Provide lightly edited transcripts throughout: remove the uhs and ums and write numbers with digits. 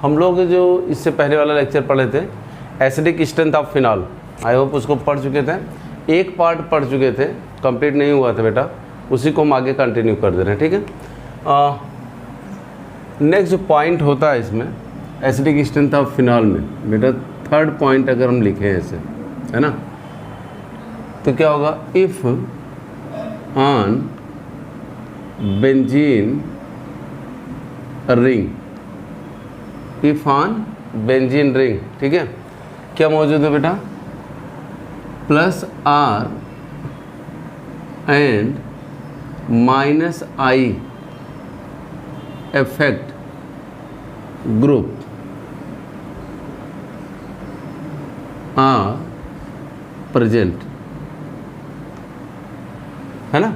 हम लोग जो इससे पहले वाला लेक्चर पढ़े थे acidic strength of phenol, I hope उसको पढ़ चुके थे, एक पार्ट पढ़ चुके थे, कंप्लीट नहीं हुआ था बेटा, उसी को हम आगे कंटिन्यू कर दे रहे हैं। ठीक है, नेक्स्ट जो पॉइंट होता है इसमें एसिडिक स्ट्रेंथ ऑफ फिनॉल में बेटा, थर्ड पॉइंट अगर हम लिखें ऐसे, है ना, तो क्या होगा, if on benzene ring, if on benzene ring, ठीक है, क्या मौजूद है बेटा, plus R and minus I effect group are present, है ना।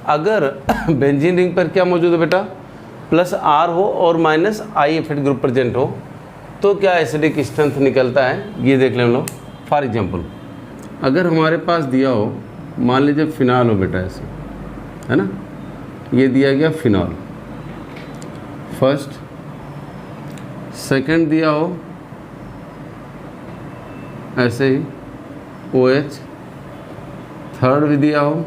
अगर बेंजीन रिंग पर क्या मौजूद है बेटा, प्लस आर हो और minus I effect group present हो, तो क्या एसिडिक स्ट्रेंथ निकलता है, ये देख लें हम लोग। फॉर एग्जांपल अगर हमारे पास दिया हो, मान लीजिए फिनॉल हो बेटा ऐसे, है ना, ये दिया गया फिनॉल फर्स्ट, सेकंड दिया हो ऐसे ही OH, थर्ड भी दिया हो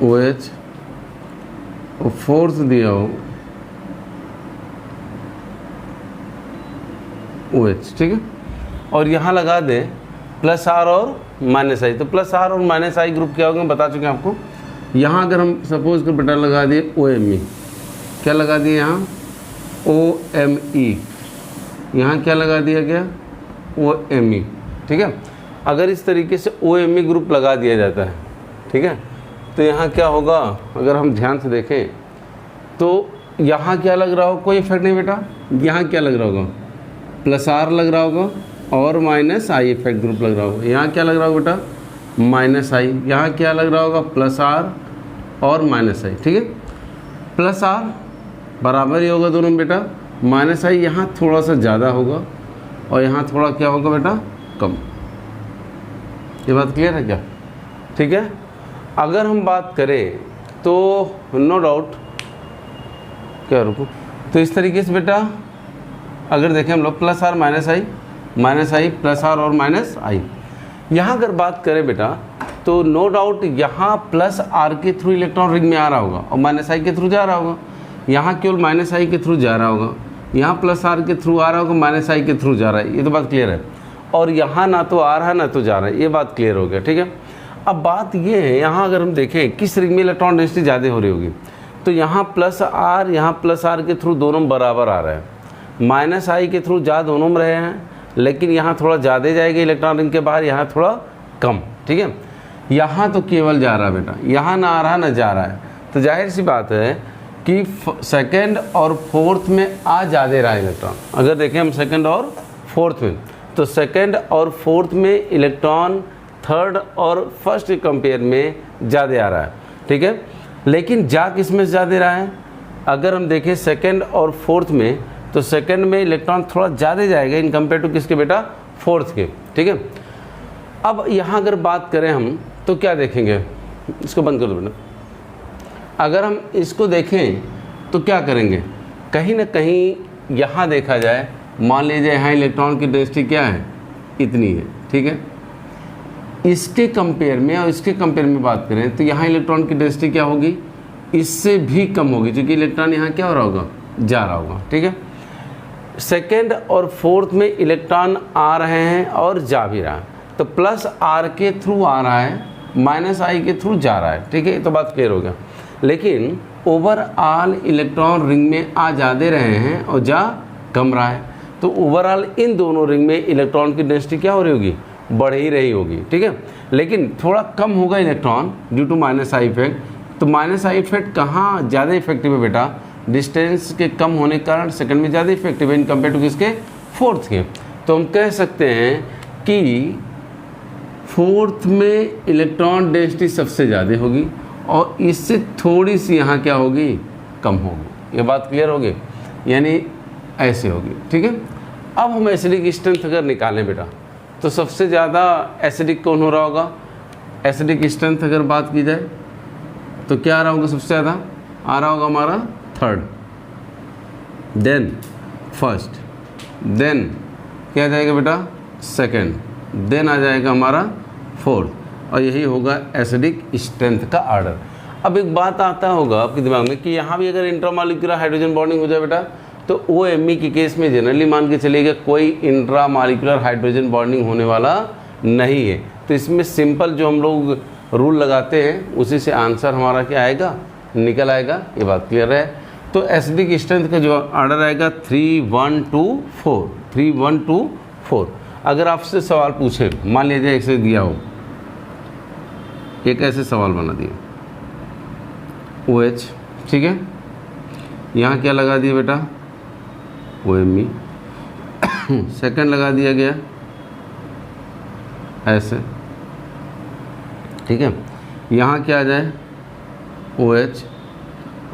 OH, और फोर्थ दिया हो OH, ठीक है, और यहाँ लगा दे प्लस आर और माइनस आई, तो प्लस आर और माइनस आई ग्रुप क्या होगा बता चुके हैं आपको। यहाँ अगर हम सपोज कर बेटा लगा दिए OMe, क्या लगा दिए यहाँ OMe, यहाँ क्या लगा दिया गया OMe, ठीक है। अगर इस तरीके से OMe ग्रुप लगा दिया जाता है, ठीक है, तो यहाँ क्या होगा, अगर हम ध्यान से देखें तो यहाँ क्या लग रहा हो, कोई इफेक्ट नहीं बेटा, यहाँ क्या लग रहा होगा, प्लस आर लग रहा होगा और माइनस आई इफेक्ट ग्रुप लग रहा होगा। यहाँ क्या लग रहा होगा बेटा, माइनस आई, यहाँ क्या लग रहा होगा, प्लस आर और माइनस आई, ठीक है। प्लस आर बराबर ही होगा दोनों बेटा, माइनस आई यहाँ थोड़ा सा ज़्यादा होगा और यहाँ थोड़ा क्या होगा बेटा, कम। ये बात क्लियर है क्या, ठीक है। अगर हम बात करें तो नो डाउट, क्या रुको, तो इस तरीके से बेटा अगर देखें हम लोग plus R minus I plus R और माइनस आई, यहाँ अगर बात करें बेटा तो नो डाउट यहाँ प्लस आर के थ्रू इलेक्ट्रॉन रिंग में आ रहा होगा और माइनस आई के थ्रू जा रहा होगा, यहाँ केवल माइनस आई के थ्रू जा रहा होगा, यहाँ प्लस आर के थ्रू आ रहा होगा, माइनस आई के थ्रू जा रहा है, ये तो बात क्लियर है। और यहाँ ना तो आ रहा है ना तो जा रहा है, ये बात क्लियर हो गया, ठीक है। अब बात ये है, यहाँ अगर हम देखें किस रिंग में इलेक्ट्रॉन डेंसिटी ज़्यादा हो रही होगी, तो यहाँ प्लस आर के थ्रू दोनों बराबर आ रहे हैं, माइनस आई के थ्रू जा दोनों में रहे हैं, लेकिन यहाँ थोड़ा ज़्यादा जाएगा इलेक्ट्रॉन रिंग के बाहर, यहाँ थोड़ा कम, ठीक है। यहाँ तो केवल जा रहा है बेटा, यहाँ ना आ रहा ना जा रहा है, तो जाहिर सी बात है कि सेकंड और फोर्थ में आ ज़्यादा रहा है इलेक्ट्रॉन। अगर देखें हम सेकंड और फोर्थ में, तो सेकंड और फोर्थ में इलेक्ट्रॉन थर्ड और फर्स्ट के कंपेयर में ज़्यादा आ रहा है, ठीक है। लेकिन जा किस में ज़्यादा रहा है, अगर हम देखें सेकंड और फोर्थ में, तो सेकंड में इलेक्ट्रॉन थोड़ा ज़्यादा जाएगा इन कंपेयर टू किसके बेटा, फोर्थ के, ठीक है। अब यहाँ अगर बात करें हम तो क्या देखेंगे, इसको बंद कर दो बेटा। अगर हम इसको देखें तो क्या करेंगे, कहीं ना कहीं यहाँ देखा जाए, मान लीजिए यहाँ इलेक्ट्रॉन की डेंसिटी क्या है, इतनी है, ठीक है। इसके कंपेयर में और इसके कंपेयर में बात करें तो यहाँ इलेक्ट्रॉन की डेंसिटी क्या होगी, इससे भी कम होगी, क्योंकि इलेक्ट्रॉन यहाँ क्या हो रहा होगा, जा रहा होगा, ठीक है। सेकेंड और फोर्थ में इलेक्ट्रॉन आ रहे हैं और जा भी रहा है, तो प्लस आर के थ्रू आ रहा है, माइनस आई के थ्रू जा रहा है, ठीक है, तो बात क्लियर हो गया। लेकिन ओवरऑल इलेक्ट्रॉन रिंग में आ ज़्यादा रहे हैं और जा कम रहा है, तो ओवरऑल इन दोनों रिंग में इलेक्ट्रॉन की डेंसिटी क्या हो रही होगी, बढ़ ही रही होगी, ठीक है। लेकिन थोड़ा कम होगा electron due to minus I effect. तो माइनस आई इफेक्ट कहाँ ज़्यादा इफेक्टिव है बेटा, डिस्टेंस के कम होने के कारण सेकंड में ज़्यादा इफेक्टिव है इन कंपेयर टू किसके, फोर्थ के। तो हम कह सकते हैं कि फोर्थ में इलेक्ट्रॉन डेंसिटी सबसे ज़्यादा होगी और इससे थोड़ी सी यहाँ क्या होगी, कम होगी। ये बात क्लियर होगी, यानी ऐसे होगी, ठीक है। अब हम एसिडिक स्ट्रेंथ अगर निकालें बेटा, तो सबसे ज़्यादा एसिडिक कौन हो रहा होगा, एसिडिक स्ट्रेंथ अगर बात की जाए तो क्या आ रहा होगा सबसे ज़्यादा, आ रहा होगा हमारा थर्ड, देन फर्स्ट, देन क्या आ जाएगा बेटा सेकंड, देन आ जाएगा हमारा फोर्थ, और यही होगा एसिडिक स्ट्रेंथ का ऑर्डर। अब एक बात आता होगा आपके दिमाग में कि यहाँ भी अगर इंट्रामॉलिक्यूलर हाइड्रोजन बॉन्डिंग हो जाए बेटा, तो OMe के केस में जनरली मान के चलिएगा कोई इंट्रामॉलिक्यूलर हाइड्रोजन बॉन्डिंग होने वाला नहीं है। तो इसमें सिंपल जो हम लोग रूल लगाते हैं उसी से आंसर हमारा क्या आएगा, निकल आएगा। ये बात क्लियर है। तो एसिडिक स्ट्रेंथ का जो ऑर्डर आएगा 3 1 2 4, 3 1 2 4। अगर आपसे सवाल पूछे, मान लीजिए ऐसे दिया हो, एक ऐसे सवाल बना दिया OH, ठीक है, यहाँ क्या लगा दिया बेटा OMe, सेकंड लगा दिया गया ऐसे, ठीक है, यहाँ क्या आ जाए OH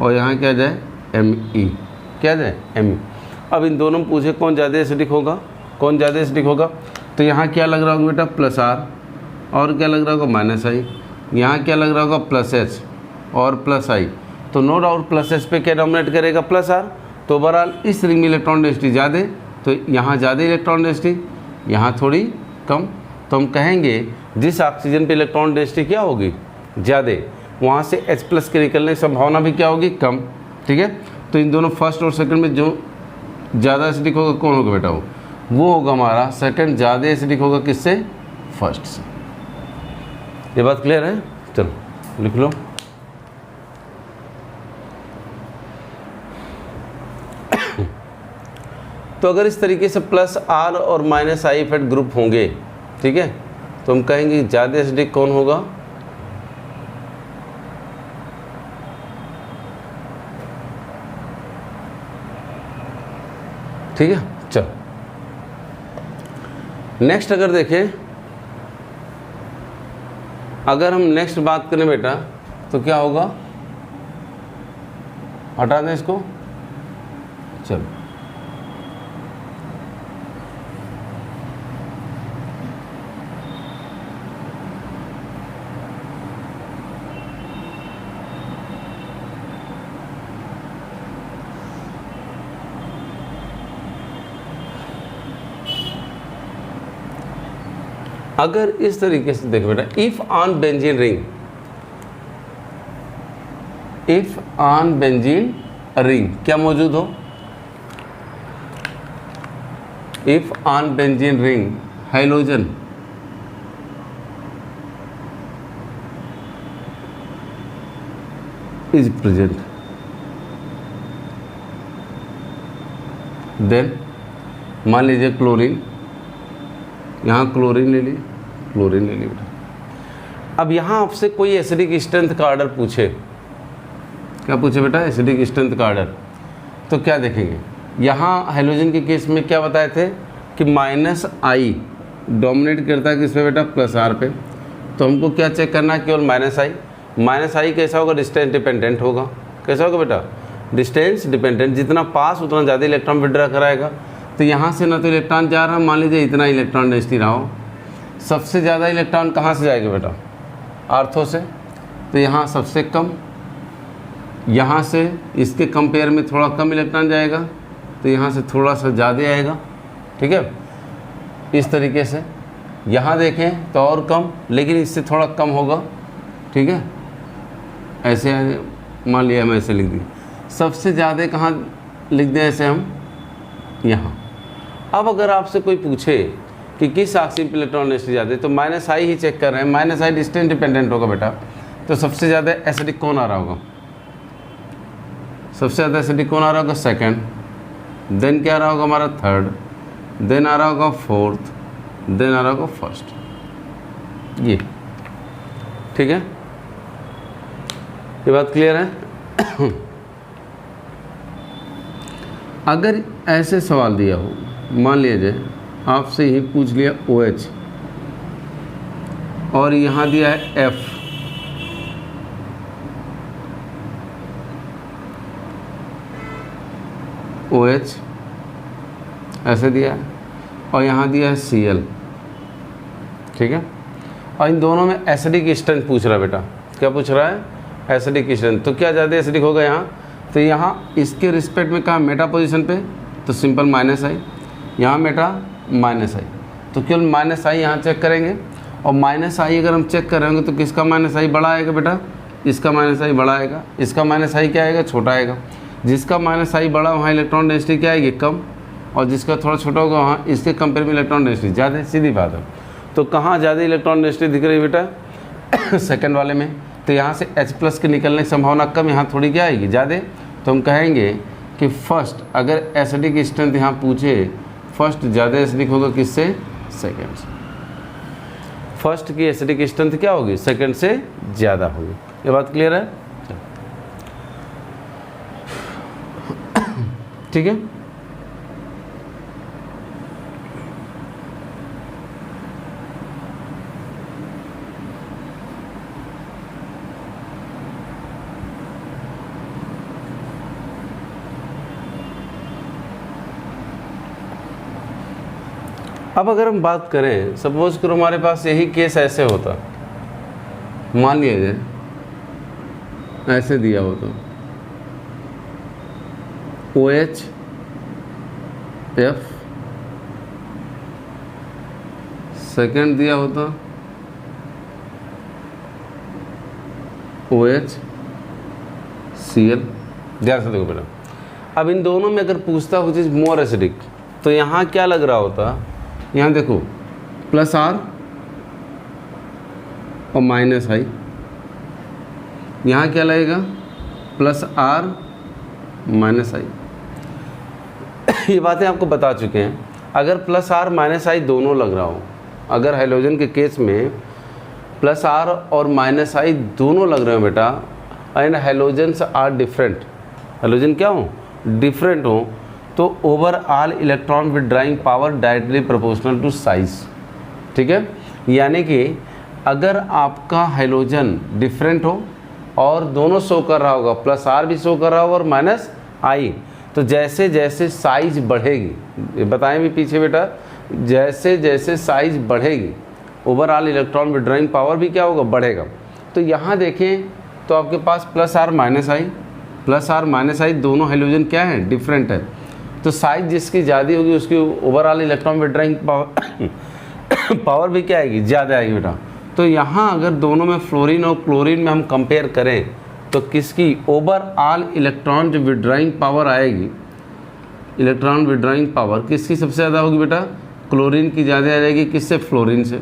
और यहाँ क्या आ जाए Me, क्या आ जाए Me। अब इन दोनों में पूछे कौन ज़्यादा एसिडिक होगा, कौन ज़्यादा एसिडिक होगा, तो यहाँ क्या लग रहा होगा बेटा +R, और क्या लग रहा होगा -I, यहाँ क्या लग रहा होगा +H और +I। तो नो डाउट +H पे क्या डोमिनेट करेगा +R। तो ओवरऑल इस रिंग में इलेक्ट्रॉन डेंसिटी ज़्यादा, तो यहाँ ज़्यादा इलेक्ट्रॉन डेंसिटी, यहाँ थोड़ी कम। तो हम कहेंगे जिस ऑक्सीजन पे इलेक्ट्रॉन डेंसिटी क्या होगी ज़्यादा, वहाँ से H+ के निकलने की संभावना भी क्या होगी कम, ठीक है। तो इन दोनों फर्स्ट और सेकंड में जो ज़्यादा एसिडिक होगा कौन होगा बेटा, वो होगा हमारा सेकंड, ज़्यादा एसिडिक होगा किससे, फर्स्ट से। ये बात क्लियर है। चलो लिख लो। तो अगर इस तरीके से +R और -I फेट ग्रुप होंगे, ठीक है, तो हम कहेंगे ज़्यादा एसिडिक कौन होगा, ठीक है। चलो नेक्स्ट अगर देखें, अगर हम नेक्स्ट बात करें बेटा तो क्या होगा, हटा दें इसको। चलो अगर इस तरीके से देखो बेटा, if on benzene ring, if on benzene ring क्या मौजूद हो, if on benzene ring hydrogen is present, then मान लीजिए क्लोरीन, यहाँ क्लोरीन ले लिए, क्लोरीन ले लिए बेटा। अब यहाँ आपसे कोई एसिडिक स्ट्रेंथ का ऑर्डर पूछे, क्या पूछे बेटा, एसिडिक स्ट्रेंथ का ऑर्डर, तो क्या देखेंगे, यहाँ हाइड्रोजन के केस में क्या बताए थे कि -I डोमिनेट करता है किस पे बेटा, +R पे। तो हमको क्या चेक करना है, केवल -I कैसा होगा, डिस्टेंस डिपेंडेंट होगा। कैसा होगा बेटा, डिस्टेंस डिपेंडेंट, जितना पास उतना ज़्यादा इलेक्ट्रॉन विड्रॉ कराएगा। तो यहाँ से ना तो इलेक्ट्रॉन जा रहा, मान लीजिए इतना इलेक्ट्रॉन डेंसिटी रहा हो, सबसे ज़्यादा इलेक्ट्रॉन कहाँ से जाएगा बेटा, आर्थो से, तो यहाँ सबसे कम, यहाँ से इसके कंपेयर में थोड़ा कम इलेक्ट्रॉन जाएगा, तो यहाँ से थोड़ा सा ज़्यादा आएगा, ठीक है। इस तरीके से यहाँ देखें तो और कम, लेकिन इससे थोड़ा कम होगा, ठीक है। ऐसे मान लिया हम ऐसे लिख दिए, सबसे ज़्यादा कहाँ लिख दें ऐसे हम यहाँ। अब अगर आपसे कोई पूछे कि किस ऑक्सीजन पे इलेक्ट्रॉन डेंसिटी ज़्यादा है, तो -I ही चेक कर रहे हैं, -I डिस्टेंस डिपेंडेंट होगा बेटा। तो सबसे ज़्यादा एसिडिक कौन आ रहा होगा, सबसे ज़्यादा एसिडिक कौन आ रहा होगा, सेकंड, देन क्या आ रहा होगा हमारा थर्ड, देन आ रहा होगा फोर्थ, देन आ रहा होगा फर्स्ट, ये ठीक है। ये बात क्लियर है। अगर ऐसे सवाल दिया हो, मान लीजिए आपसे ही पूछ लिया OH और यहाँ दिया है F, OH ऐसे दिया है और यहाँ दिया है Cl, ठीक है। और इन दोनों में एसिडिक स्ट्रेंथ पूछ रहा है बेटा, क्या पूछ रहा है, एसिडिक स्ट्रेंथ, तो क्या ज़्यादा एसिडिक होगा यहाँ, तो यहाँ इसके रिस्पेक्ट में कहाँ मेटा पोजीशन पे, तो सिंपल माइनस आई, यहाँ मेटा माइनस आई, तो केवल माइनस आई यहाँ चेक करेंगे। और माइनस आई अगर हम चेक करेंगे तो किसका माइनस आई बड़ा आएगा बेटा, इसका माइनस आई बड़ा आएगा, इसका माइनस आई क्या आएगा, छोटा आएगा। जिसका माइनस आई बड़ा वहाँ इलेक्ट्रॉन डेंसिटी क्या आएगी, कम, और जिसका थोड़ा छोटा होगा वहाँ इसके कंपेयर में इलेक्ट्रॉन डेंसिटी ज़्यादा, सीधी बात है। तो कहाँ ज़्यादा इलेक्ट्रॉन डेंसिटी दिख रही है बेटा, सेकंड वाले में, तो यहाँ से H+ के निकलने की संभावना कम, यहाँ थोड़ी क्या आएगी, ज़्यादा। तो हम कहेंगे कि फर्स्ट अगर एसिडिक स्ट्रेंथ यहाँ पूछे, फर्स्ट ज़्यादा एसिडिक होगा किससे, सेकेंड से। फर्स्ट की एसिडिक स्ट्रेंथ क्या होगी, सेकेंड से ज़्यादा होगी। ये बात क्लियर है, ठीक है। अब अगर हम बात करें, सपोज करो हमारे पास यही केस ऐसे होता, मान लिया जाए ऐसे दिया हो तो OH F, सेकंड दिया होता OH Cl। ध्यान से देखो बेटा, अब इन दोनों में अगर पूछता हो चीज़ मोर एसिडिक, तो यहाँ क्या लग रहा होता, यहाँ देखो प्लस R और माइनस I, यहाँ क्या लगेगा, प्लस R माइनस I। ये बातें आपको बता चुके हैं। अगर प्लस R माइनस I दोनों लग रहा हो, अगर हाइड्रोजन के केस में प्लस R और माइनस I दोनों लग रहे हो बेटा, and hydrogens are different, hydrogen क्या हो, डिफरेंट हो, तो overall electron withdrawing power directly proportional to size, ठीक है। यानी कि अगर आपका हाइड्रोजन डिफरेंट हो और दोनों शो कर रहा होगा, प्लस R भी शो कर रहा होगा और माइनस I, तो जैसे जैसे साइज बढ़ेगी, ये बताएं भी पीछे बेटा, जैसे जैसे साइज बढ़ेगी ओवरऑल इलेक्ट्रॉन विड्राइंग पावर भी क्या होगा, बढ़ेगा। तो यहाँ देखें तो आपके पास प्लस R माइनस I दोनों हाइड्रोजन क्या है, डिफरेंट है, तो साइज जिसकी ज़्यादा होगी उसकी ओवरऑल इलेक्ट्रॉन विड्राइंग पावर भी क्या आएगी, ज़्यादा आएगी बेटा। तो यहाँ अगर दोनों में फ्लोरीन और क्लोरीन में हम कंपेयर करें तो किसकी ओवरऑल इलेक्ट्रॉन जो विड्राइंग पावर आएगी, इलेक्ट्रॉन विड्राइंग पावर किसकी सबसे ज़्यादा होगी बेटा, क्लोरीन की ज़्यादा आ जाएगी, किससे, फ्लोरीन से।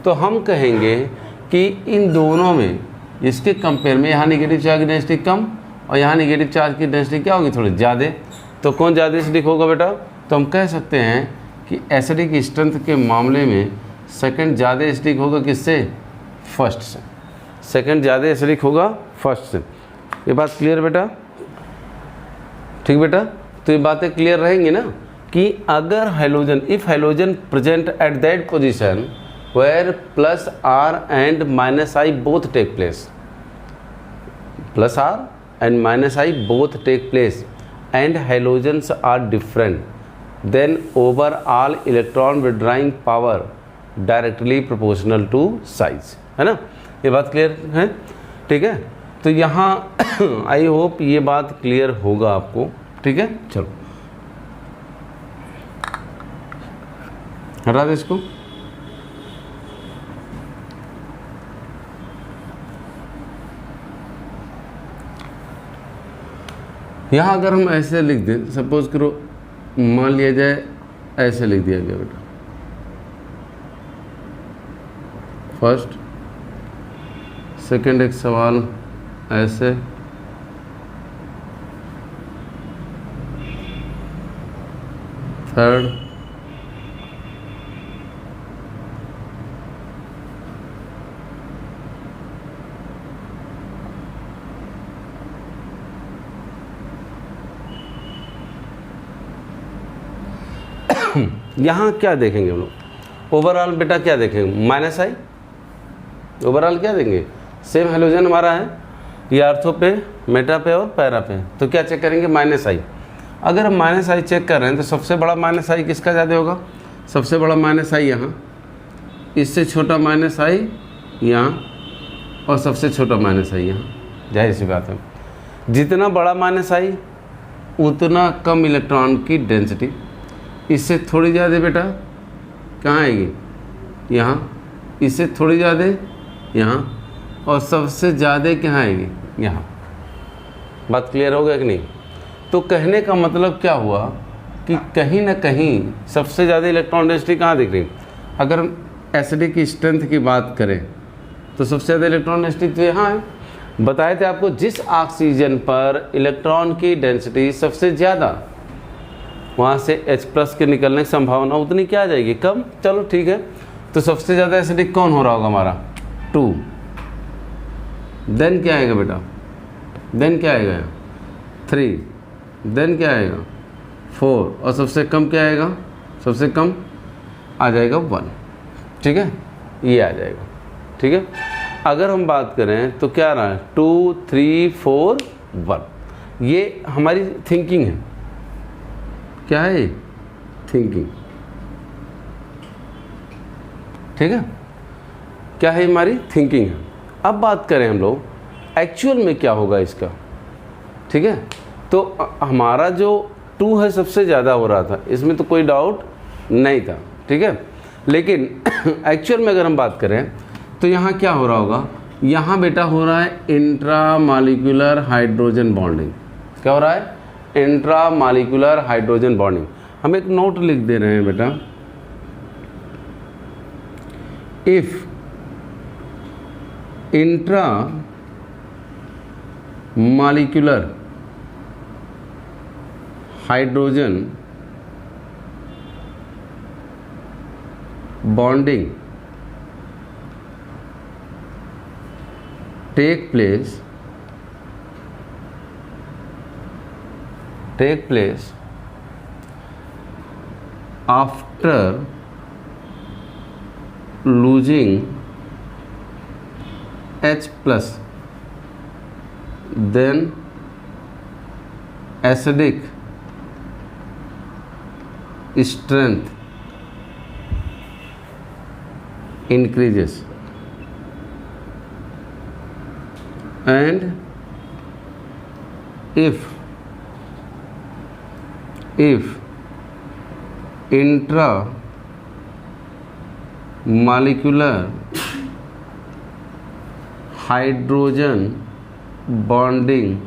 तो हम कहेंगे कि इन दोनों में इसके कंपेयर में यहाँ निगेटिव चार्ज की डेंसिटी कम और यहाँ निगेटिव चार्ज की डेंसिटी क्या होगी, थोड़ी ज़्यादा, तो कौन ज़्यादा एसिडिक होगा बेटा, तो हम कह सकते हैं कि एसिडिक स्ट्रेंथ के मामले में सेकंड ज़्यादा एसिडिक होगा किससे, फर्स्ट से, सेकंड ज़्यादा एसिडिक होगा फर्स्ट से। ये बात क्लियर बेटा, ठीक बेटा। तो ये बातें क्लियर रहेंगी ना कि अगर hydrogen, if hydrogen present at that position where plus R and minus I both take place, plus R and minus I both take place and halogens are different, then overall electron withdrawing power directly proportional to size, है ना। ये बात clear है, ठीक है। तो यहाँ I hope ये बात क्लियर होगा आपको, ठीक है। चलो हटा दे इसको। यहाँ अगर हम ऐसे लिख दें, सपोज करो मान लिया जाए ऐसे लिख दिया गया बेटा, फर्स्ट सेकंड एक सवाल ऐसे, थर्ड यहाँ क्या देखेंगे हम लोग, ओवरऑल बेटा क्या देखेंगे, माइनस I, ओवरऑल क्या देंगे, सेम हाइड्रोजन हमारा है, ये आर्थो पे, मेटा पे और पैरा पे, तो क्या चेक करेंगे, माइनस I। अगर हम माइनस I चेक कर रहे हैं तो सबसे बड़ा माइनस I किसका ज़्यादा होगा, सबसे बड़ा माइनस I यहाँ, इससे छोटा माइनस I यहाँ और सबसे छोटा माइनस I यहाँ, जाहिर सी बात है, जितना बड़ा माइनस आई उतना कम इलेक्ट्रॉन की डेंसिटी। इससे थोड़ी ज़्यादा बेटा कहाँ आएगी, यहाँ, इससे थोड़ी ज़्यादा यहाँ, और सबसे ज़्यादा कहाँ आएगी, यहाँ। बात क्लियर हो गया कि नहीं? तो कहने का मतलब क्या हुआ कि कहीं ना कहीं सबसे ज़्यादा इलेक्ट्रॉन डेंसिटी कहाँ दिख रही। अगर हम एसिडिक की स्ट्रेंथ की बात करें तो सबसे ज़्यादा इलेक्ट्रॉन डेंसिटी तो यहाँ है। बताए थे आपको, जिस ऑक्सीजन पर इलेक्ट्रॉन की डेंसिटी सबसे ज़्यादा, वहाँ से H+ के निकलने की संभावना उतनी क्या आ जाएगी, कम। चलो ठीक है, तो सबसे ज़्यादा एसिडिक कौन हो रहा होगा हमारा, 2। देन क्या आएगा बेटा, देन क्या आएगा, 3। देन क्या आएगा, 4। और सबसे कम क्या आएगा, सबसे कम आ जाएगा 1। ठीक है, ये आ जाएगा। ठीक है, अगर हम बात करें तो क्या रहा है, 2, 3, 4, 1। ये हमारी थिंकिंग है। क्या है ये, थिंकिंग। ठीक है, क्या है, हमारी थिंकिंग है। अब बात करें हम लोग एक्चुअल में क्या होगा इसका। ठीक है, तो हमारा जो 2 है सबसे ज़्यादा हो रहा था, इसमें तो कोई डाउट नहीं था। ठीक है, लेकिन एक्चुअल में अगर हम बात करें तो यहाँ क्या हो रहा होगा, यहाँ बेटा हो रहा है इंट्रामॉलिक्यूलर हाइड्रोजन बॉन्डिंग। क्या हो रहा है, इंट्रामॉलिक्यूलर हाइड्रोजन बॉन्डिंग। हम एक नोट लिख दे रहे हैं बेटा, if intramolecular hydrogen bonding take place after losing H+, then acidic strength increases, and if intramolecular hydrogen bonding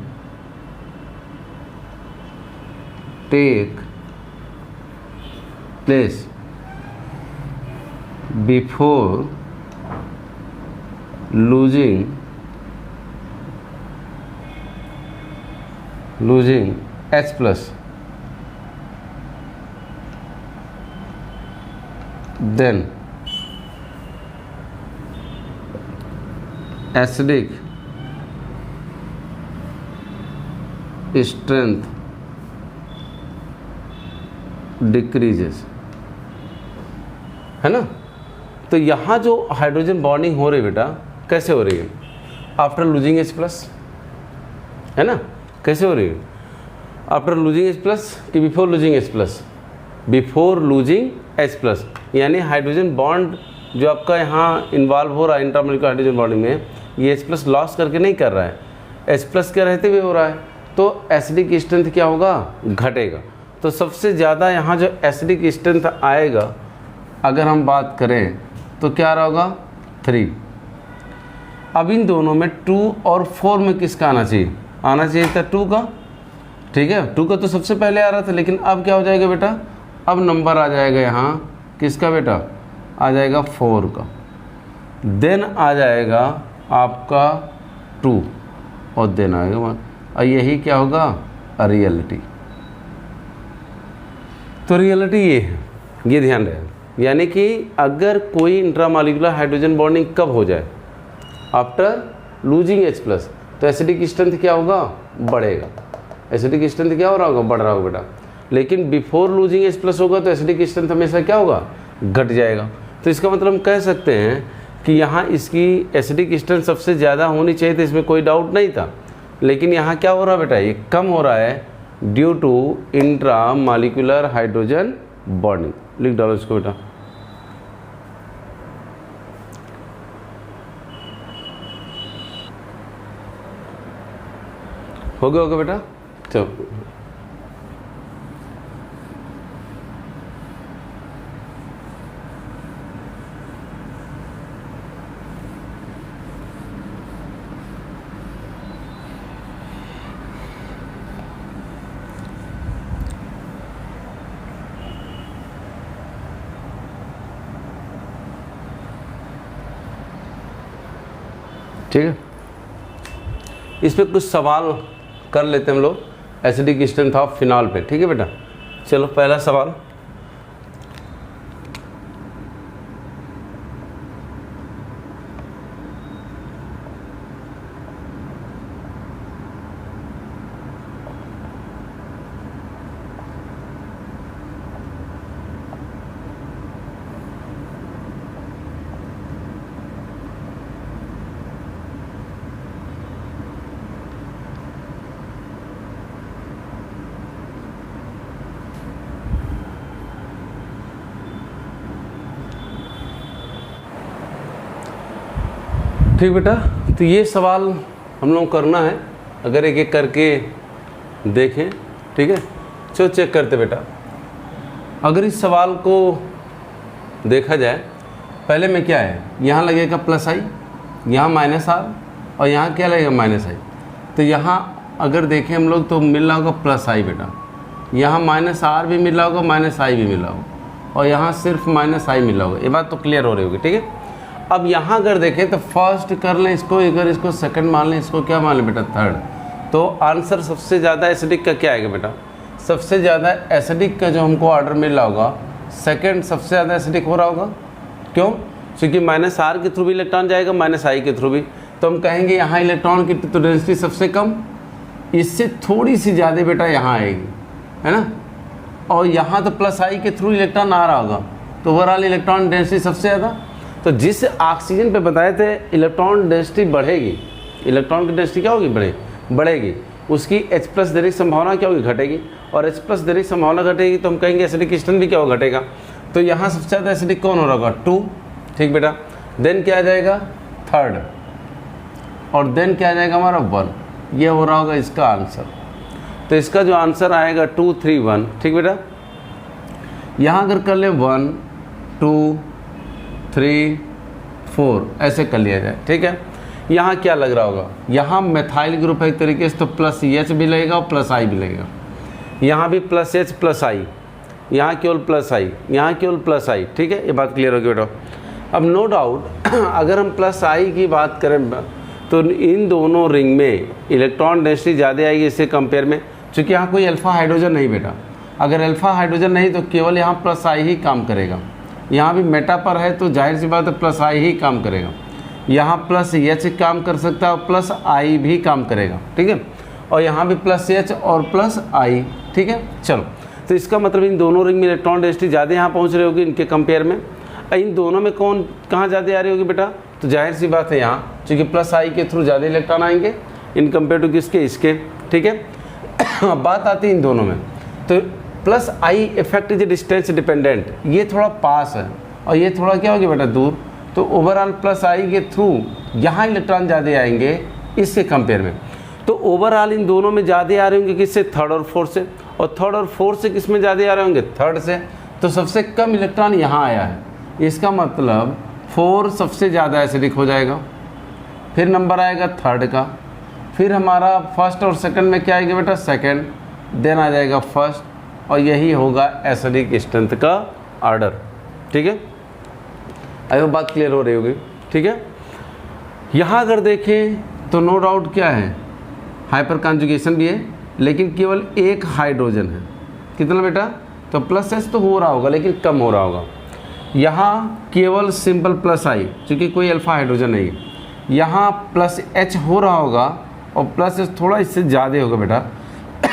take place before losing H+, then acidic strength decreases। है ना? तो यहाँ जो हाइड्रोजन बॉन्डिंग हो रही है बेटा, कैसे हो रही है, आफ्टर लूजिंग H+, है ना? कैसे हो रही है, आफ्टर लूजिंग H+ कि before losing H+, before losing H+। यानी हाइड्रोजन बॉन्ड जो आपका यहाँ इन्वॉल्व हो रहा है इंट्रामॉलिक्यूलर हाइड्रोजन बॉन्डिंग में, ये H+ लॉस करके नहीं कर रहा है, H+ के रहते हुए हो रहा है। तो एसिडिक स्ट्रेंथ क्या होगा, घटेगा। तो सबसे ज़्यादा यहाँ जो एसिडिक स्ट्रेंथ आएगा अगर हम बात करें तो क्या रहा होगा, 3। अब इन दोनों में 2 और 4 में किसका आना चाहिए, आना चाहिए था 2 का। ठीक है, 2 का तो सबसे पहले आ रहा था, लेकिन अब क्या हो जाएगा बेटा, अब नंबर आ जाएगा यहाँ किसका बेटा, आ जाएगा 4 का। देन आ जाएगा आपका 2 और देन आएगा 1। और यही क्या होगा, रियलिटी। तो रियलिटी ये है, ये ध्यान रहे। यानी कि अगर कोई इंट्रामॉलिक्यूलर हाइड्रोजन बॉन्डिंग कब हो जाए, आफ्टर लूजिंग H+, तो एसिडिक स्ट्रेंथ क्या होगा, बढ़ेगा। एसिडिक स्ट्रेंथ क्या हो रहा होगा, बढ़ रहा होगा बेटा। लेकिन बिफोर लूजिंग H+ होगा तो एसिडिक स्ट्रेंथ हमेशा क्या होगा, घट जाएगा। तो इसका मतलब हम कह सकते हैं कि यहाँ इसकी एसिडिक स्ट्रेंथ सबसे ज़्यादा होनी चाहिए थी, इसमें कोई डाउट नहीं था। लेकिन यहाँ क्या हो रहा है बेटा, ये कम हो रहा है due to intramolecular hydrogen bonding. लिख डालो इसको बेटा। हो गया बेटा। चलो ठीक है, इस पे कुछ सवाल कर लेते हैं हम लोग एसिडिक स्ट्रेंथ ऑफ फिनॉल पे। ठीक है बेटा, चलो पहला सवाल। ठीक बेटा, तो ये सवाल हम लोग करना है, अगर एक एक करके देखें। ठीक है, चलो चेक करते बेटा। अगर इस सवाल को देखा जाए, पहले में क्या है, यहाँ लगेगा प्लस आई, यहाँ माइनस आर, और यहाँ क्या लगेगा माइनस आई। तो यहाँ अगर देखें हम लोग तो मिल रहा होगा प्लस आई बेटा, यहाँ माइनस आर भी मिला होगा, माइनस आई भी मिला होगा, और यहाँ सिर्फ माइनस आई मिला होगा। ये बात तो क्लियर हो रही होगी। ठीक है, अब यहाँ अगर देखें तो फर्स्ट कर लें इसको, अगर इसको सेकंड मान लें, इसको क्या मान लें बेटा थर्ड, तो आंसर सबसे ज़्यादा एसिडिक का क्या आएगा बेटा, सबसे ज़्यादा एसिडिक का जो हमको ऑर्डर मिल रहा होगा, सेकंड सबसे ज़्यादा एसिडिक हो रहा होगा। क्यों? क्योंकि माइनस आर के थ्रू भी इलेक्ट्रॉन जाएगा, माइनस आई के थ्रू भी, तो हम कहेंगे यहाँ इलेक्ट्रॉन की तो डेंसिटी सबसे कम, इससे थोड़ी सी ज़्यादा बेटा यहाँ आएगी, है ना। और यहाँ तो प्लस आई के थ्रू इलेक्ट्रॉन आ रहा होगा, तो ओवरऑल इलेक्ट्रॉन डेंसिटी सबसे ज़्यादा। तो जिस ऑक्सीजन पे बताए थे इलेक्ट्रॉन डेंसिटी बढ़ेगी, इलेक्ट्रॉन की डेंसिटी क्या होगी, बढ़ेगी, उसकी H+ देने की संभावना क्या होगी, घटेगी, और H+ देने की संभावना घटेगी तो हम कहेंगे एसिडिक स्ट्रेंथ भी क्या होगा, घटेगा। तो यहाँ सबसे ज़्यादा एसिडिक कौन हो रहा होगा, 2। ठीक बेटा, देन क्या आ जाएगा थर्ड, और देन क्या आ जाएगा हमारा 1। ये हो रहा होगा इसका आंसर। तो इसका जो आंसर आएगा 2 3 1। ठीक बेटा, यहाँ अगर कर लें 1 2 3 4 ऐसे कर लिया जाए। ठीक है, यहाँ क्या लग रहा होगा, यहाँ मेथाइल ग्रुप है एक तरीके से, तो प्लस H भी लगेगा और प्लस I भी लगेगा। यहाँ भी प्लस H प्लस I, यहाँ केवल प्लस I, यहाँ केवल प्लस I। ठीक है, ये बात क्लियर होगी बेटा। अब नो डाउट अगर हम प्लस I की बात करें तो इन दोनों रिंग में इलेक्ट्रॉन डेंसिटी ज़्यादा आएगी इससे कंपेयर में, चूँकि यहाँ कोई अल्फ़ा हाइड्रोजन नहीं बेटा। अगर अल्फ़ा हाइड्रोजन नहीं तो केवल यहाँ प्लस I ही काम करेगा। यहाँ भी मेटा पर है तो जाहिर सी बात है प्लस आई ही काम करेगा। यहाँ प्लस H काम कर सकता है और प्लस आई भी काम करेगा। ठीक है, और यहाँ भी प्लस H और प्लस आई। ठीक है, चलो, तो इसका मतलब इन दोनों रिंग में इलेक्ट्रॉन डेंसिटी ज़्यादा यहाँ पहुँच रही होगी इनके कंपेयर में। इन दोनों में कौन कहाँ ज़्यादा आ रही होगी बेटा, तो जाहिर सी बात है यहाँ, चूँकि प्लस आई के थ्रू ज़्यादा इलेक्ट्रॉन आएंगे इन कंपेयर टू किसके, इसके। ठीक है, अब बात आती है इन दोनों में, तो plus I effect is distance dependent, ये थोड़ा पास है और ये थोड़ा क्या होगी बेटा दूर, तो ओवरऑल प्लस आई के थ्रू यहाँ इलेक्ट्रॉन ज़्यादा आएंगे इससे कंपेयर में। तो ओवरऑल इन दोनों में ज़्यादा आ रहे होंगे किससे, थर्ड और फोर्थ से, और थर्ड और फोर्थ से किस में ज़्यादा आ रहे होंगे, थर्ड से। तो सबसे कम इलेक्ट्रॉन यहाँ आया है, इसका मतलब 4 सबसे ज़्यादा एसिडिक हो जाएगा। फिर नंबर आएगा थर्ड का, फिर हमारा फर्स्ट और सेकंड में क्या आएगा बेटा, सेकंड, देन आ जाएगा फर्स्ट, और यही होगा एसिडिक स्ट्रेंथ का ऑर्डर। ठीक है, आई होप बात क्लियर हो रही होगी। ठीक है, यहाँ अगर देखें तो नो डाउट क्या है, हाइपर कॉन्जुगेशन भी है, लेकिन केवल एक हाइड्रोजन है। कितना बेटा, तो प्लस H तो हो रहा होगा लेकिन कम हो रहा होगा। यहाँ केवल सिंपल प्लस आई, क्योंकि कोई अल्फा हाइड्रोजन नहीं है। यहाँ प्लस H हो रहा होगा और प्लस H थोड़ा इससे ज़्यादा होगा बेटा।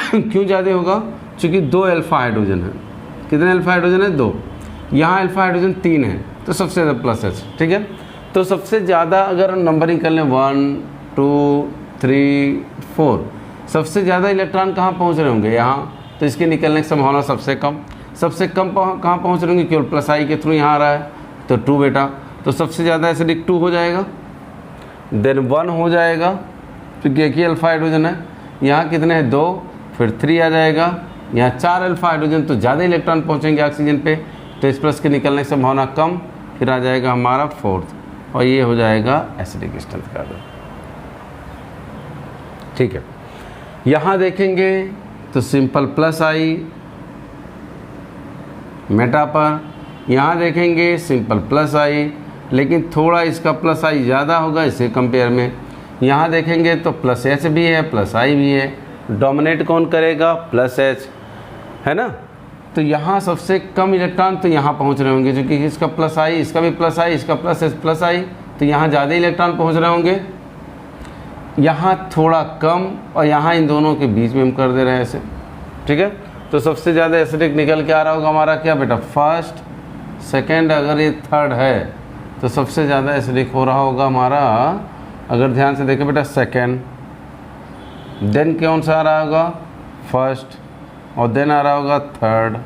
क्यों ज़्यादा होगा, क्योंकि 2 अल्फा हाइड्रोजन है। कितने अल्फा हाइड्रोजन है, 2। यहाँ अल्फा हाइड्रोजन 3 है, तो सबसे ज़्यादा प्लस H। ठीक है, तो सबसे ज़्यादा अगर नंबरिंग कर लें 1 2 3 4, सबसे ज़्यादा इलेक्ट्रॉन कहाँ पहुँच रहे होंगे, यहाँ, तो इसके निकलने की संभावना सबसे कम कहाँ पहुँच रहे होंगे, केवल प्लस आई के थ्रू यहाँ आ रहा है, तो 2 बेटा, तो सबसे ज़्यादा एसिडिक 2 हो जाएगा। देन 1 हो जाएगा क्योंकि एक ही अल्फा हाइड्रोजन है, यहाँ कितने हैं 2, फिर 3 आ जाएगा, यहाँ 4 अल्फा हाइड्रोजन, तो ज़्यादा इलेक्ट्रॉन पहुँचेंगे ऑक्सीजन पे, तो इस प्लस के निकलने की संभावना कम, फिर आ जाएगा हमारा 4th, और ये हो जाएगा एसिडिक स्ट्रेंथ कार्बन। ठीक है, यहाँ देखेंगे तो सिंपल प्लस आई मेटा पर, यहाँ देखेंगे सिंपल प्लस आई, लेकिन थोड़ा इसका प्लस आई ज़्यादा होगा इससे कंपेयर में। यहाँ देखेंगे तो प्लस एच भी है, प्लस आई भी है, डोमिनेट कौन करेगा? प्लस एच, है ना। तो यहाँ सबसे कम इलेक्ट्रॉन तो यहाँ पहुँच रहे होंगे, क्योंकि इसका प्लस आई, इसका भी प्लस आई, इसका प्लस एच प्लस आई, तो यहाँ ज़्यादा इलेक्ट्रॉन पहुँच रहे होंगे। यहाँ थोड़ा कम, और यहाँ इन दोनों के बीच में हम कर दे रहे हैं ऐसे। ठीक है, तो सबसे ज़्यादा एसिडिक निकल के आ रहा होगा हमारा क्या बेटा? फर्स्ट, सेकेंड, अगर ये थर्ड है तो सबसे ज़्यादा एसिडिक हो रहा होगा हमारा, अगर ध्यान से देखें बेटा, सेकेंड, देन कौन सा आ रहा होगा? फर्स्ट, और देन आ रहा होगा थर्ड।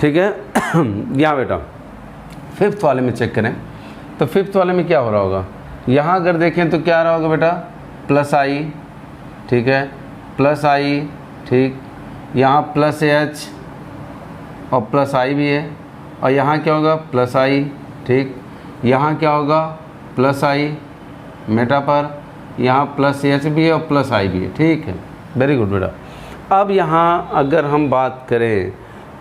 ठीक है, यहाँ बेटा फिफ्थ वाले में चेक करें, तो फिफ्थ वाले में क्या हो रहा होगा? यहाँ अगर देखें तो क्या आ रहा होगा बेटा? प्लस आई, ठीक है, प्लस आई, ठीक, यहाँ प्लस एच और प्लस आई भी है, और यहाँ क्या होगा? प्लस आई, ठीक, यहाँ क्या होगा? प्लस आई मेटा पर, यहाँ प्लस एच भी है और प्लस आई भी है। ठीक है, वेरी गुड बेटा। अब यहाँ अगर हम बात करें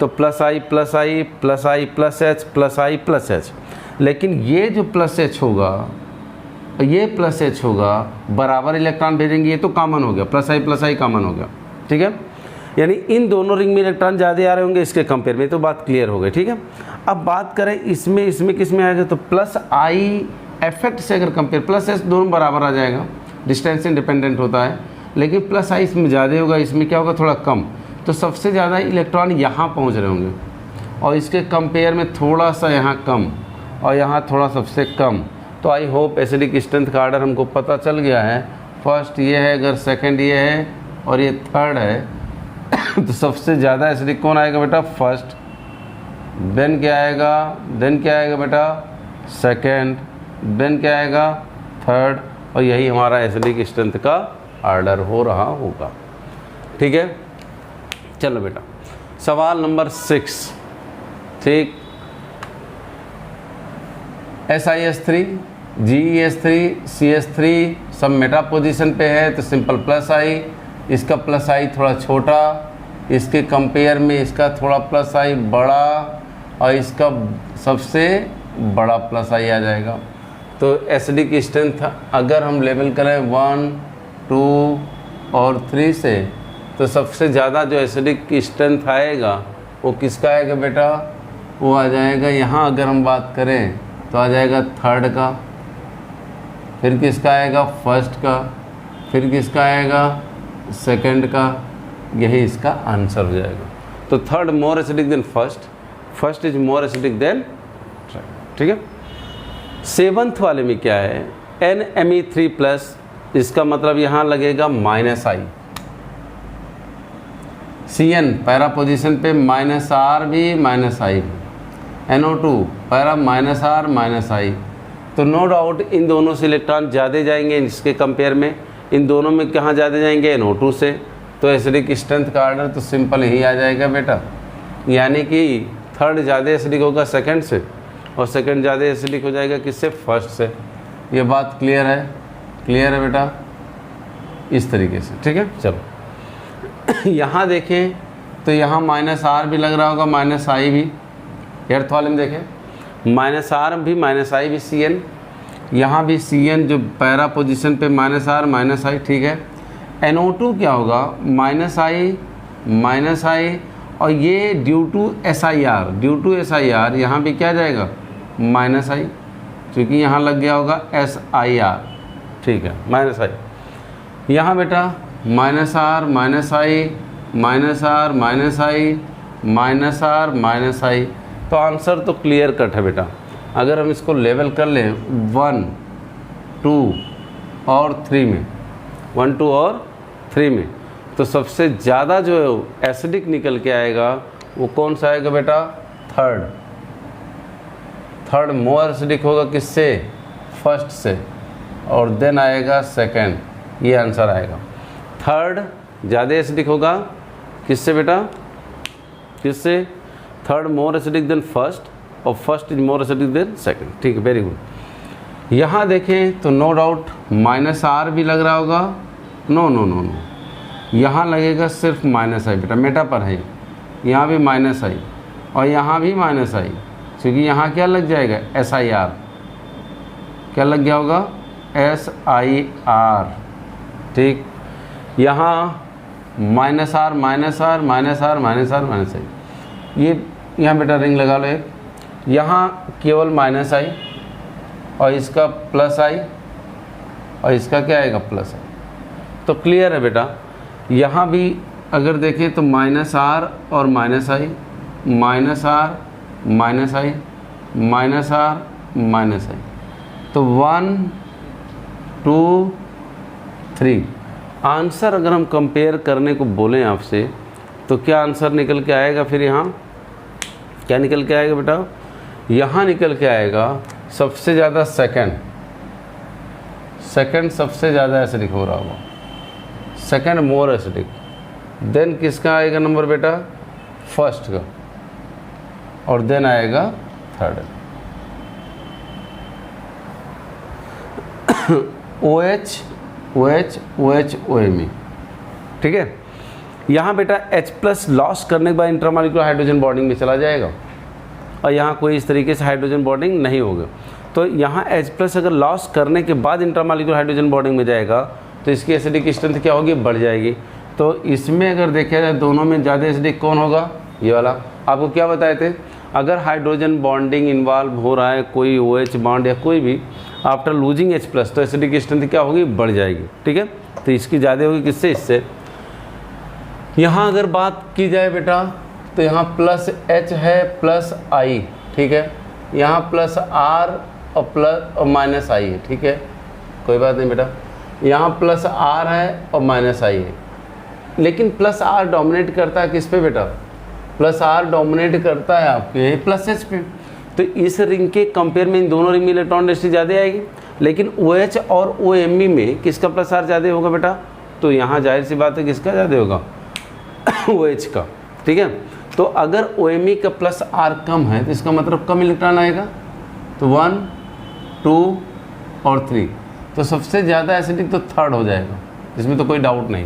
तो प्लस आई प्लस आई प्लस आई प्लस एच प्लस आई प्लस एच, लेकिन ये जो प्लस एच होगा, ये प्लस एच होगा, बराबर इलेक्ट्रॉन भेजेंगे, ये तो कॉमन हो गया, प्लस आई कॉमन हो गया। ठीक है, यानी इन दोनों रिंग में इलेक्ट्रॉन ज़्यादा आ रहे होंगे इसके कंपेयर में, तो बात क्लियर हो गई। ठीक है, अब बात करें इसमें किस में आएगा? तो प्लस आई इफेक्ट से अगर कंपेयर, प्लस एच दोनों बराबर आ जाएगा, डिस्टेंस इंडिपेंडेंट होता है, लेकिन प्लस आई इसमें ज़्यादा होगा, इसमें क्या होगा? थोड़ा कम, तो सबसे ज़्यादा इलेक्ट्रॉन यहाँ पहुँच रहे होंगे, और इसके कंपेयर में थोड़ा सा यहाँ कम, और यहाँ थोड़ा सबसे कम। तो आई होप एसिडिक स्ट्रेंथ का ऑर्डर हमको पता चल गया है। फर्स्ट ये है, अगर सेकंड ये है, और ये थर्ड है, तो सबसे ज़्यादा एसिडिक कौन आएगा बेटा? फर्स्ट, देन क्या आएगा? देन क्या आएगा बेटा? सेकंड, देन क्या आएगा? थर्ड, और यही हमारा एसिडिक स्ट्रेंथ का ऑर्डर हो रहा होगा। ठीक है, चलो बेटा सवाल नंबर 6। ठीक, SiS3, GeS3, CS3 सब मेटा पोजीशन पे है, तो सिंपल प्लस आई, इसका प्लस आई थोड़ा छोटा, इसके कंपेयर में इसका थोड़ा प्लस आई बड़ा, और इसका सबसे बड़ा प्लस आई आ जाएगा। तो एसिडिक स्ट्रेंथ अगर हम लेवल करें 1, 2 और 3 से, तो सबसे ज़्यादा जो एसिडिक स्ट्रेंथ आएगा वो किसका आएगा बेटा? वो आ जाएगा, यहाँ अगर हम बात करें तो आ जाएगा थर्ड का, फिर किसका आएगा? फर्स्ट का, फिर किसका आएगा? सेकंड का। यही इसका आंसर हो जाएगा। तो third more acidic than first, first is more acidic then third. ठीक है, सेवंथ वाले में क्या है? NMe3+, इसका मतलब यहाँ लगेगा -I, CN पैरा पोजीशन पे -R भी -I भी, NO2 पैरा -R -I। तो नो डाउट इन दोनों से इलेक्ट्रॉन ज़्यादा जाएंगे इसके कंपेयर में, इन दोनों में कहाँ ज़्यादा जाएंगे? NO2 से। तो एसिडिक स्ट्रेंथ का ऑर्डर तो सिंपल ही आ जाएगा बेटा, यानी कि थर्ड ज़्यादा एसिडिक होगा सेकंड से, और सेकंड ज़्यादा एसिडिक हो जाएगा किससे? फर्स्ट से। ये बात क्लियर है? क्लियर है बेटा? इस तरीके से। ठीक है, चलो यहाँ देखें तो यहाँ -R भी लग रहा होगा, -I भी। एर्थ वाले में देखें -R भी -I भी, CN यहाँ भी CN जो पैरा पोजीशन पे -R -I। ठीक है, NO2 क्या होगा? -I, और ये ड्यू टू SIR, यहाँ भी क्या जाएगा? -I, क्योंकि यहाँ लग गया होगा SIR। ठीक है, -I, यहाँ बेटा -R -I। तो आंसर तो क्लियर कट है बेटा। अगर हम इसको लेवल कर लें 1, 2 और 3 में, 1, 2 और 3 में, तो सबसे ज़्यादा जो एसिडिक निकल के आएगा वो कौन सा आएगा बेटा? थर्ड मोर एसिडिक होगा किससे? फर्स्ट से, और देन आएगा सेकंड, ये आंसर आएगा। थर्ड ज़्यादा एसिडिक होगा किससे बेटा, किससे? Third more acidic than first और first is more acidic than second. ठीक है, वेरी गुड। यहाँ देखें तो नो डाउट -R भी लग रहा होगा। नो नो नो नो, यहाँ लगेगा सिर्फ -I बेटा, मेटा पर है, यहाँ भी -I और यहाँ भी -I, क्योंकि यहाँ क्या लग जाएगा SIR, क्या लग गया होगा SIR। ठीक, यहाँ -R -R -I, ये यहाँ बेटा रिंग लगा लो एक, यहाँ केवल -I और इसका +I और इसका क्या आएगा +I। तो क्लियर है बेटा। यहाँ भी अगर देखें तो -R और -I, -R -I, तो 1 2 3 आंसर अगर हम कंपेयर करने को बोलें आपसे तो क्या आंसर निकल के आएगा? फिर यहाँ क्या निकल के आएगा बेटा? यहाँ निकल के आएगा सबसे ज़्यादा सेकंड सबसे ज़्यादा एसिडिक हो रहा होगा, सेकंड मोर एसिडिक, देन किसका आएगा नंबर बेटा? फर्स्ट का, और देन आएगा थर्ड। OMe। ठीक है, यहाँ बेटा H+ लॉस करने के बाद इंट्रामॉलिक्यूलर हाइड्रोजन बॉन्डिंग में चला जाएगा और यहाँ कोई इस तरीके से हाइड्रोजन बॉन्डिंग नहीं होगा। तो यहाँ H+ अगर लॉस करने के बाद इंट्रामॉलिक्यूलर हाइड्रोजन बॉन्डिंग में जाएगा तो इसकी एसिडिक स्ट्रेंथ क्या होगी? बढ़ जाएगी। तो इसमें अगर देखा जाए दोनों में ज़्यादा एसिडिक कौन होगा? ये वाला। आपको क्या बताए थे? अगर हाइड्रोजन बॉन्डिंग इन्वॉल्व हो रहा है, कोई OH बॉन्ड या कोई भी, आफ्टर लूजिंग H+ तो एसिडिक स्ट्रेंथ क्या होगी? बढ़ जाएगी। ठीक है, तो इसकी ज़्यादा होगी किससे? इससे। यहाँ अगर बात की जाए बेटा तो यहाँ +H है +I, ठीक है, यहाँ +R और -I है। ठीक है, कोई बात नहीं बेटा, यहाँ +R है और -I है, लेकिन +R डोमिनेट करता है किस पे बेटा? +R डोमिनेट करता है आपके +H पे। तो इस रिंग के कंपेयर में इन दोनों रिंग में इलेक्ट्रॉन डेंसिटी ज़्यादा आएगी, लेकिन OH और OMe में किसका +R ज़्यादा होगा बेटा? तो यहाँ जाहिर सी बात है किसका ज़्यादा होगा? OH का। ठीक है, तो अगर OMe का +R कम है तो इसका मतलब कम इलेक्ट्रॉन आएगा, तो 1 2 और 3, तो सबसे ज़्यादा एसिडिक तो थर्ड हो जाएगा, इसमें तो कोई डाउट नहीं,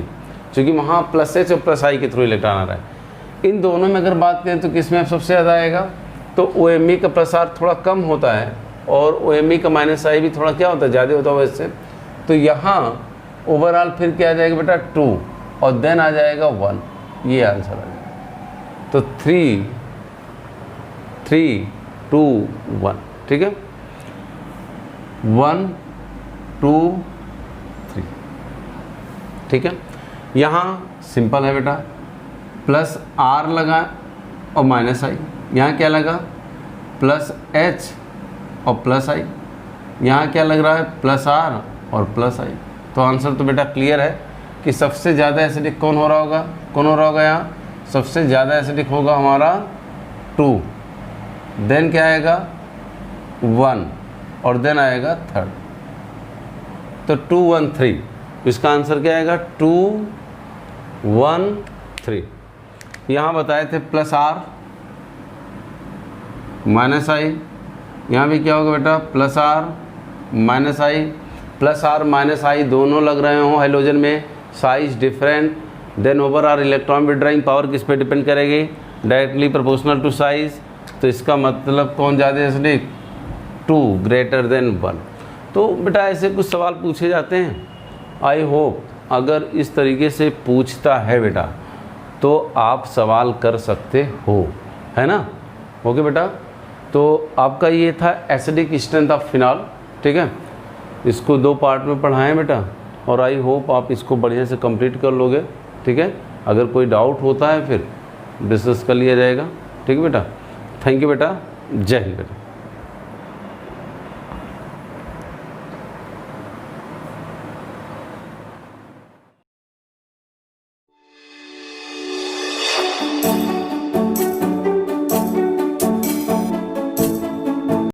क्योंकि वहाँ +H और +I के थ्रू इलेक्ट्रॉन आ रहा है। इन दोनों में अगर बात करें तो किस में सबसे ज़्यादा आएगा? तो OMe का +R थोड़ा कम होता है और OMe का -I भी थोड़ा क्या होता है? ज़्यादा होता है वैसे। तो यहाँ ओवरऑल फिर क्या आ जाएगा बेटा? 2 और देन आ जाएगा 1, ये आंसर आ जाएगा। तो 3 2 1, ठीक है, 1 2 3, ठीक है। यहाँ सिंपल है बेटा, +R लगा और -I, यहाँ क्या लगा? +H और +I, यहाँ क्या लग रहा है? +R और +I। तो आंसर तो बेटा क्लियर है कि सबसे ज़्यादा एसिडिक कौन हो रहा होगा? कौन हो रहा होगा यहाँ? सबसे ज़्यादा एसिडिक होगा हमारा 2, देन क्या आएगा? 1 और देन आएगा थर्ड। तो 2 1 3, इसका आंसर क्या आएगा? 2 1 3। यहाँ बताए थे +R -I, यहाँ भी क्या होगा बेटा? +R -I, +R -I दोनों लग रहे हो हाइड्रोजन में, size different, then overall electron withdrawing power किस पे डिपेंड करेगी? Directly proportional to size. तो इसका मतलब कौन ज़्यादा एसिडिक? 2 greater than 1। तो बेटा ऐसे कुछ सवाल पूछे जाते हैं। आई होप अगर इस तरीके से पूछता है बेटा तो आप सवाल कर सकते हो, है ना? ओके बेटा, तो आपका ये था एसिडिक स्ट्रेंथ ऑफ फिनॉल। ठीक है, इसको 2 पार्ट में पढ़ाएं बेटा, और आई होप आप इसको बढ़िया से कंप्लीट कर लोगे। ठीक है, अगर कोई डाउट होता है फिर डिस्कस कर लिया जाएगा। ठीक है बेटा, थैंक यू बेटा, जय हिंद बेटा।